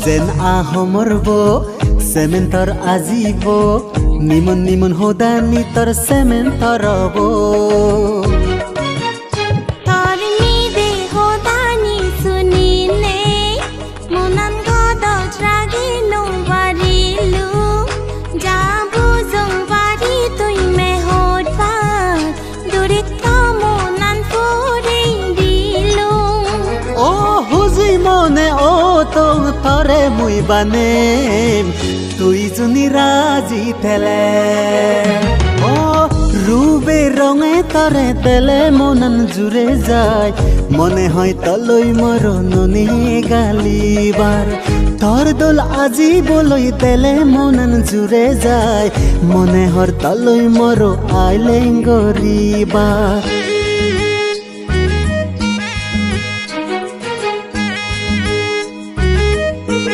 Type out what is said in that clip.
যেন আহমৰ চেমেণ্টৰ আজিব নিমন নিমন হোদানি তোৰ চেমেণ্টৰ ৰব তরে মুই বানে তুই জুনি রাজি তেলে ও রূপে রঙে তরে তেলে মনন জুড়ে যায় মনে হয় তলই মরণনি গালিবার তোর দোল আজি বলই তেলে মনন জুড়ে যায় মনে হর তলই মর আইলেন গরিবা